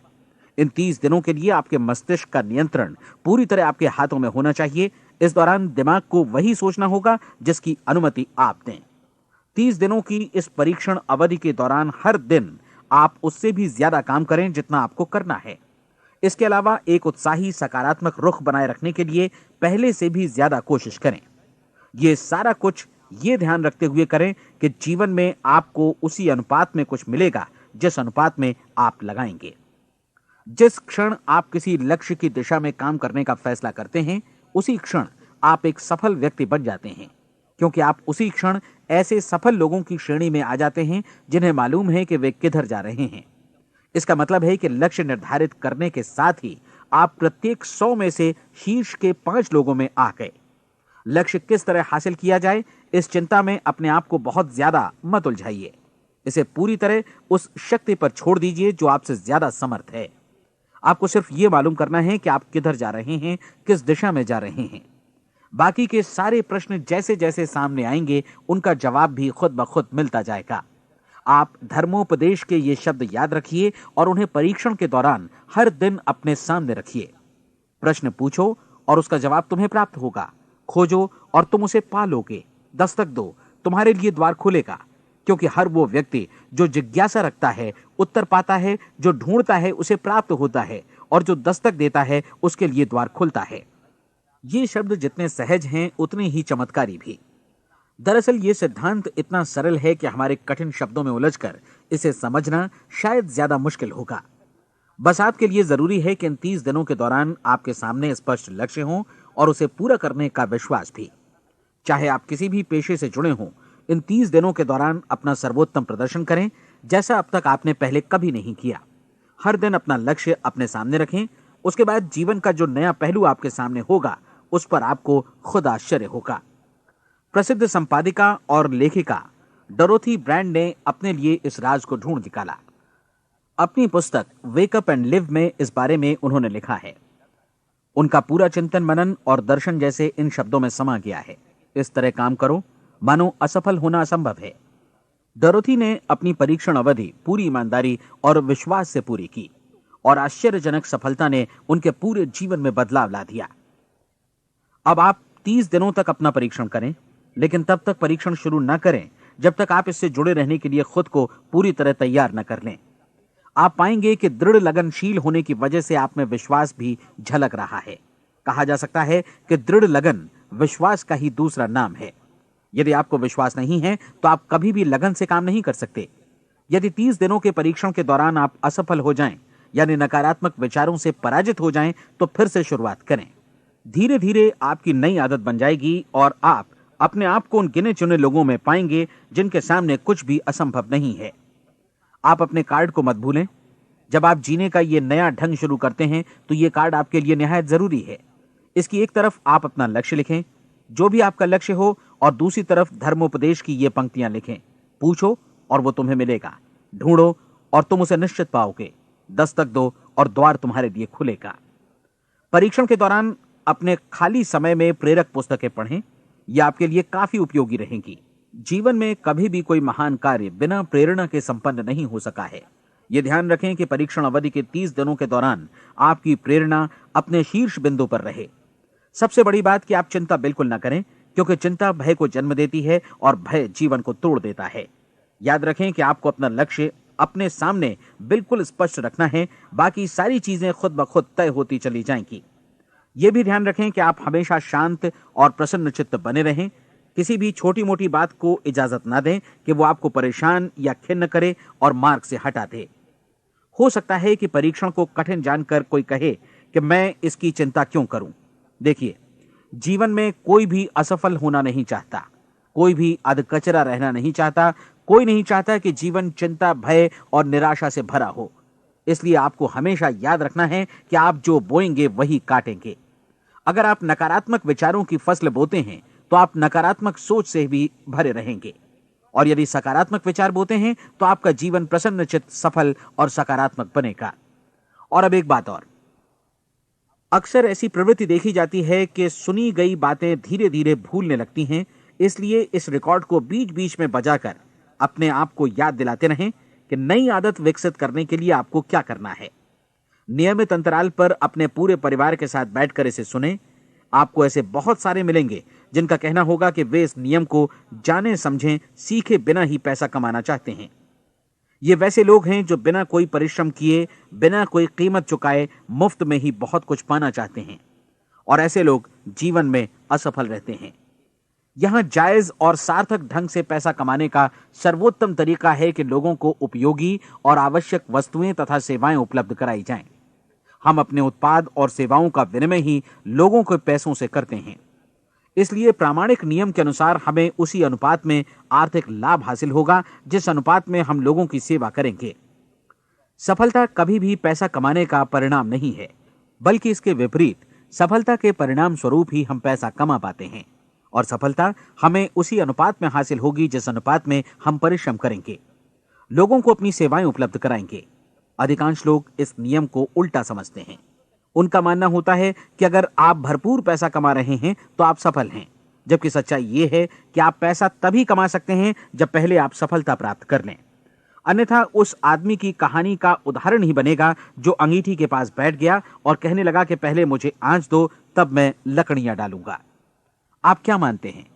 इन 30 दिनों के लिए आपके मस्तिष्क का नियंत्रण पूरी तरह आपके हाथों में होना चाहिए। इस दौरान दिमाग को वही सोचना होगा जिसकी अनुमति आप दें। 30 दिनों की इस परीक्षण अवधि के दौरान हर दिन आप उससे भी ज्यादा काम करें जितना आपको करना है। इसके अलावा एक उत्साही सकारात्मक रुख बनाए रखने के लिए पहले से भी ज्यादा कोशिश करें। ये सारा कुछ ये ध्यान रखते हुए करें कि जीवन में आपको उसी अनुपात में कुछ मिलेगा जिस अनुपात में आप लगाएंगे। जिस क्षण आप किसी लक्ष्य की दिशा में काम करने का फैसला करते हैं, उसी क्षण आप एक सफल व्यक्ति बन जाते हैं, क्योंकि आप उसी क्षण ऐसे सफल लोगों की श्रेणी में आ जाते हैं जिन्हें मालूम है कि वे किधर जा रहे हैं। इसका मतलब है कि लक्ष्य निर्धारित करने के साथ ही आप प्रत्येक 100 में से शीर्ष के 5 लोगों में आ गए। लक्ष्य किस तरह हासिल किया जाए, इस चिंता में अपने आप को बहुत ज्यादा मत उलझाइए। इसे पूरी तरह उस शक्ति पर छोड़ दीजिए जो आपसे ज्यादा समर्थ है। आपको सिर्फ यह मालूम करना है कि आप किधर जा रहे हैं, किस दिशा में जा रहे हैं। बाकी के सारे प्रश्न जैसे जैसे सामने आएंगे उनका जवाब भी खुद ब खुद मिलता जाएगा। आप धर्मोपदेश के ये शब्द याद रखिए और उन्हें परीक्षण के दौरान हर दिन अपने सामने रखिए। प्रश्न पूछो और उसका जवाब तुम्हें प्राप्त होगा। खोजो और तुम उसे पा लोगे। दस्तक दो, तुम्हारे लिए द्वार खुलेगा। क्योंकि हर वो व्यक्ति जो जिज्ञासा रखता है उत्तर पाता है, जो ढूंढता है उसे प्राप्त होता है, और जो दस्तक देता है उसके लिए द्वार खुलता है। ये शब्द जितने सहज हैं उतने ही चमत्कारी भी। दरअसल ये सिद्धांत इतना सरल है कि हमारे कठिन शब्दों में उलझकर इसे समझना शायद ज्यादा मुश्किल होगा। बस आपके लिए जरूरी है कि इन 30 दिनों के दौरान आपके सामने स्पष्ट लक्ष्य हो और उसे पूरा करने का विश्वास भी। चाहे आप किसी भी पेशे से जुड़े हों, इन 30 दिनों के दौरान अपना सर्वोत्तम प्रदर्शन करें, जैसा अब तक आपने पहले कभी नहीं किया। हर दिन अपना लक्ष्य अपने सामने रखें। उसके बाद जीवन का जो नया पहलू आपके सामने होगा उस पर आपको खुद आश्चर्य होगा। प्रसिद्ध संपादिका और लेखिका डोरोथी ब्रैंड ने अपने लिए इस राज को ढूंढ निकाला। अपनी पुस्तक वेक अप एंड लिव में इस बारे में उन्होंने लिखा है। उनका पूरा चिंतन मनन और दर्शन जैसे इन शब्दों में समा गया है। इस तरह काम करो मानो असफल होना असंभव है। डोरोथी ने अपनी परीक्षण अवधि पूरी ईमानदारी और विश्वास से पूरी की और आश्चर्यजनक सफलता ने उनके पूरे जीवन में बदलाव ला दिया। अब आप 30 दिनों तक अपना परीक्षण करें, लेकिन तब तक परीक्षण शुरू न करें जब तक आप इससे जुड़े रहने के लिए खुद को पूरी तरह तैयार न कर लें। आप पाएंगे कि दृढ़ लगनशील होने की वजह से आप में विश्वास भी झलक रहा है। कहा जा सकता है कि दृढ़ लगन विश्वास का ही दूसरा नाम है। यदि आपको विश्वास नहीं है तो आप कभी भी लगन से काम नहीं कर सकते। यदि 30 दिनों के परीक्षण के दौरान आप असफल हो जाएं, यानी नकारात्मक विचारों से पराजित हो जाएं, तो फिर से शुरुआत करें। धीरे धीरे आपकी नई आदत बन जाएगी और आप अपने आप को उन गिने चुने लोगों में पाएंगे जिनके सामने कुछ भी असंभव नहीं है। आप अपने कार्ड को मत भूलें। जब आप जीने का ये नया ढंग शुरू करते हैं तो ये कार्ड आपके लिए निहायत जरूरी है। इसकी एक तरफ आप अपना लक्ष्य लिखें, जो भी आपका लक्ष्य हो, और दूसरी तरफ धर्मोपदेश की ये पंक्तियां लिखें। पूछो और वो तुम्हें मिलेगा। ढूंढो और तुम उसे निश्चित पाओगे। दस्तक दो और द्वार तुम्हारे लिए खुलेगा। परीक्षण के दौरान अपने खाली समय में प्रेरक पुस्तकें पढ़ें। यह आपके लिए काफी उपयोगी रहेंगी। जीवन में कभी भी कोई महान कार्य बिना प्रेरणा के संपन्न नहीं हो सका है। यह ध्यान रखें कि परीक्षण अवधि के 30 दिनों के दौरान आपकी प्रेरणा अपने शीर्ष बिंदु पर रहे। सबसे बड़ी बात कि आप चिंता बिल्कुल न करें, क्योंकि चिंता भय को जन्म देती है और भय जीवन को तोड़ देता है। याद रखें कि आपको अपना लक्ष्य अपने सामने बिल्कुल स्पष्ट रखना है। बाकी सारी चीजें खुद ब खुद तय होती चली जाएंगी। यह भी ध्यान रखें कि आप हमेशा शांत और प्रसन्न चित्त बने रहें। किसी भी छोटी मोटी बात को इजाजत ना दें कि वो आपको परेशान या खिन्न करे और मार्ग से हटा दे। हो सकता है कि परीक्षण को कठिन जानकर कोई कहे कि मैं इसकी चिंता क्यों करूं। देखिए, जीवन में कोई भी असफल होना नहीं चाहता, कोई भी अधकचरा रहना नहीं चाहता, कोई नहीं चाहता कि जीवन चिंता, भय और निराशा से भरा हो। इसलिए आपको हमेशा याद रखना है कि आप जो बोएंगे वही काटेंगे। अगर आप नकारात्मक विचारों की फसल बोते हैं तो आप नकारात्मक सोच से भी भरे रहेंगे, और यदि सकारात्मक विचार बोते हैं तो आपका जीवन प्रसन्नचित्त, सफल और सकारात्मक बनेगा। और अब एक बात और, अक्सर ऐसी प्रवृत्ति देखी जाती है कि सुनी गई बातें धीरे धीरे भूलने लगती हैं। इसलिए इस रिकॉर्ड को बीच बीच में बजाकर अपने आप को याद दिलाते रहें कि नई आदत विकसित करने के लिए आपको क्या करना है। नियमित अंतराल पर अपने पूरे परिवार के साथ बैठकर इसे सुनें। आपको ऐसे बहुत सारे मिलेंगे जिनका कहना होगा कि वे इस नियम को जाने समझें सीखे बिना ही पैसा कमाना चाहते हैं। ये वैसे लोग हैं जो बिना कोई परिश्रम किए, बिना कोई कीमत चुकाए मुफ्त में ही बहुत कुछ पाना चाहते हैं, और ऐसे लोग जीवन में असफल रहते हैं। यहां जायज और सार्थक ढंग से पैसा कमाने का सर्वोत्तम तरीका है कि लोगों को उपयोगी और आवश्यक वस्तुएं तथा सेवाएं उपलब्ध कराई जाएं। हम अपने उत्पाद और सेवाओं का विनिमय ही लोगों के पैसों से करते हैं। इसलिए प्रामाणिक नियम के अनुसार हमें उसी अनुपात में आर्थिक लाभ हासिल होगा जिस अनुपात में हम लोगों की सेवा करेंगे। सफलता कभी भी पैसा कमाने का परिणाम नहीं है, बल्कि इसके विपरीत सफलता के परिणाम स्वरूप ही हम पैसा कमा पाते हैं, और सफलता हमें उसी अनुपात में हासिल होगी जिस अनुपात में हम परिश्रम करेंगे, लोगों को अपनी सेवाएं उपलब्ध कराएंगे। अधिकांश लोग इस नियम को उल्टा समझते हैं। उनका मानना होता है कि अगर आप भरपूर पैसा कमा रहे हैं तो आप सफल हैं, जबकि सच्चाई यह है कि आप पैसा तभी कमा सकते हैं जब पहले आप सफलता प्राप्त कर लें। अन्यथा उस आदमी की कहानी का उदाहरण ही बनेगा जो अंगीठी के पास बैठ गया और कहने लगा कि पहले मुझे आंच दो, तब मैं लकड़ियां डालूंगा। आप क्या मानते हैं,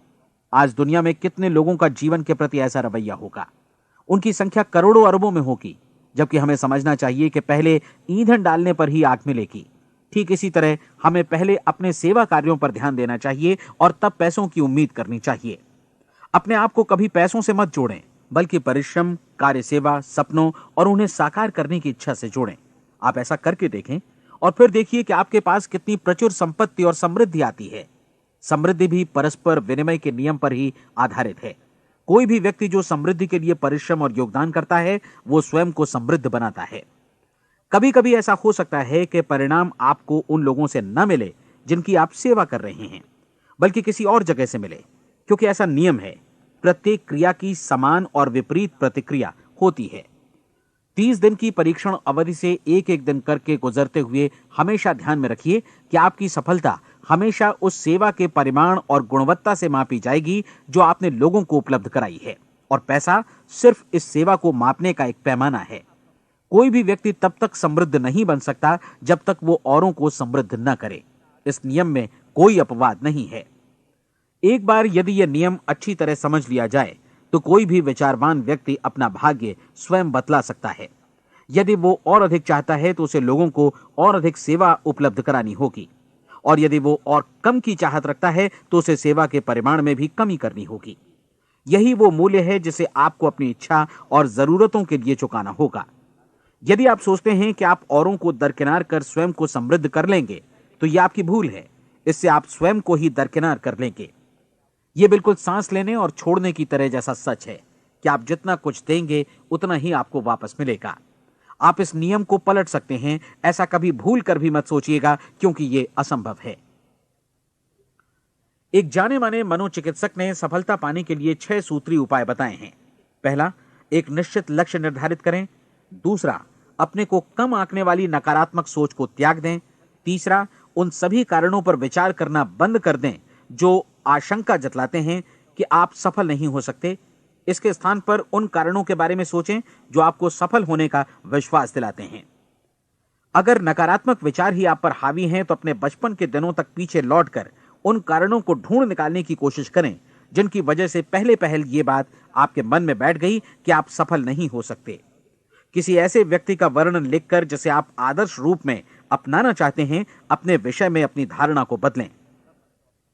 आज दुनिया में कितने लोगों का जीवन के प्रति ऐसा रवैया होगा? उनकी संख्या करोड़ों अरबों में होगी, जबकि हमें समझना चाहिए कि पहले ईंधन डालने पर ही आग मिलेगी। ठीक इसी तरह हमें पहले अपने सेवा कार्यों पर ध्यान देना चाहिए और तब पैसों की उम्मीद करनी चाहिए। अपने आप को कभी पैसों से मत जोड़ें, बल्कि परिश्रम, कार्य सेवा, सपनों और उन्हें साकार करने की इच्छा से जोड़ें। आप ऐसा करके देखें और फिर देखिए कि आपके पास कितनी प्रचुर संपत्ति और समृद्धि आती है। समृद्धि भी परस्पर विनिमय के नियम पर ही आधारित है। कोई भी व्यक्ति जो समृद्धि के लिए परिश्रम और योगदान करता है, वो स्वयं को समृद्ध बनाता है। कभी कभी ऐसा हो सकता है कि परिणाम आपको उन लोगों से न मिले जिनकी आप सेवा कर रहे हैं, बल्कि किसी और जगह से मिले, क्योंकि ऐसा नियम है, प्रत्येक क्रिया की समान और विपरीत प्रतिक्रिया होती है। 30 दिन की परीक्षण अवधि से एक एक दिन करके गुजरते हुए हमेशा ध्यान में रखिए कि आपकी सफलता हमेशा उस सेवा के परिमाण और गुणवत्ता से मापी जाएगी जो आपने लोगों को उपलब्ध कराई है, और पैसा सिर्फ इस सेवा को मापने का एक पैमाना है। कोई भी व्यक्ति तब तक समृद्ध नहीं बन सकता जब तक वो औरों को समृद्ध न करे। इस नियम में कोई अपवाद नहीं है। एक बार यदि यह नियम अच्छी तरह समझ लिया जाए तो कोई भी विचारवान व्यक्ति अपना भाग्य स्वयं बतला सकता है। यदि वो और अधिक चाहता है तो उसे लोगों को और अधिक सेवा उपलब्ध करानी होगी, और यदि वो और कम की चाहत रखता है तो उसे सेवा के परिमाण में भी कमी करनी होगी। यही वो मूल्य है जिसे आपको अपनी इच्छा और जरूरतों के लिए चुकाना होगा। यदि आप सोचते हैं कि आप औरों को दरकिनार कर स्वयं को समृद्ध कर लेंगे तो यह आपकी भूल है। इससे आप स्वयं को ही दरकिनार कर लेंगे। यह बिल्कुल सांस लेने और छोड़ने की तरह जैसा सच है कि आप जितना कुछ देंगे उतना ही आपको वापस मिलेगा। आप इस नियम को पलट सकते हैं, ऐसा कभी भूल कर भी मत सोचिएगा, क्योंकि यह असंभव है। एक जाने माने मनोचिकित्सक ने सफलता पाने के लिए 6 सूत्री उपाय बताए हैं। पहला, एक निश्चित लक्ष्य निर्धारित करें। दूसरा, अपने को कम आंकने वाली नकारात्मक सोच को त्याग दें। तीसरा, उन सभी कारणों पर विचार करना बंद कर दें जो आशंका जतलाते हैं कि आप सफल नहीं हो सकते। इसके स्थान पर उन कारणों के बारे में सोचें जो आपको सफल होने का विश्वास दिलाते हैं। अगर नकारात्मक विचार ही आप पर हावी हैं तो अपने बचपन के दिनों तक पीछे लौटकर उन कारणों को ढूंढ निकालने की कोशिश करें जिनकी वजह से पहले पहल ये बात आपके मन में बैठ गई कि आप सफल नहीं हो सकते। किसी ऐसे व्यक्ति का वर्णन लिखकर जिसे आप आदर्श रूप में अपनाना चाहते हैं, अपने विषय में अपनी धारणा को बदलें।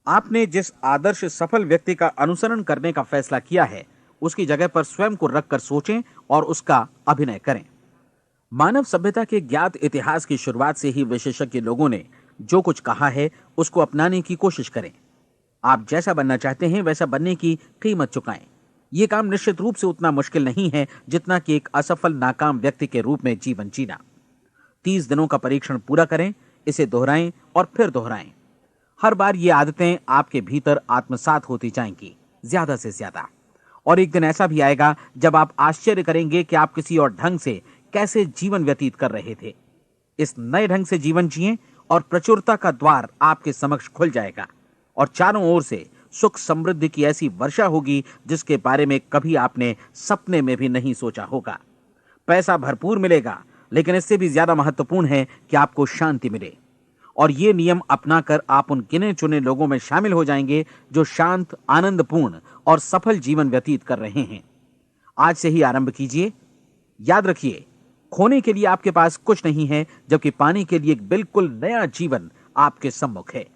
आपने जिस आदर्श सफल व्यक्ति का अनुसरण करने का फैसला किया है, उसकी जगह पर स्वयं को रखकर सोचें और उसका अभिनय करें। मानव सभ्यता के ज्ञात इतिहास की शुरुआत से ही विशेषज्ञ लोगों ने जो कुछ कहा है उसको अपनाने की कोशिश करें। आप जैसा बनना चाहते हैं वैसा बनने की कीमत चुकाएं। यह काम निश्चित रूप से उतना मुश्किल नहीं है जितना कि एक असफल नाकाम व्यक्ति के रूप में जीवन जीना। 30 दिनों का परीक्षण पूरा करें, इसे दोहराएं और फिर दोहराएं। हर बार ये आदतें आपके भीतर आत्मसात होती जाएंगी, ज्यादा से ज्यादा। और एक दिन ऐसा भी आएगा जब आप आश्चर्य करेंगे कि आप किसी और ढंग से कैसे जीवन व्यतीत कर रहे थे। इस नए ढंग से जीवन जिएं और प्रचुरता का द्वार आपके समक्ष खुल जाएगा और चारों ओर से सुख समृद्धि की ऐसी वर्षा होगी जिसके बारे में कभी आपने सपने में भी नहीं सोचा होगा। पैसा भरपूर मिलेगा, लेकिन इससे भी ज्यादा महत्वपूर्ण है कि आपको शांति मिले। और ये नियम अपनाकर आप उन गिने चुने लोगों में शामिल हो जाएंगे जो शांत, आनंदपूर्ण और सफल जीवन व्यतीत कर रहे हैं। आज से ही आरंभ कीजिए। याद रखिए, खोने के लिए आपके पास कुछ नहीं है, जबकि पाने के लिए एक बिल्कुल नया जीवन आपके सम्मुख है।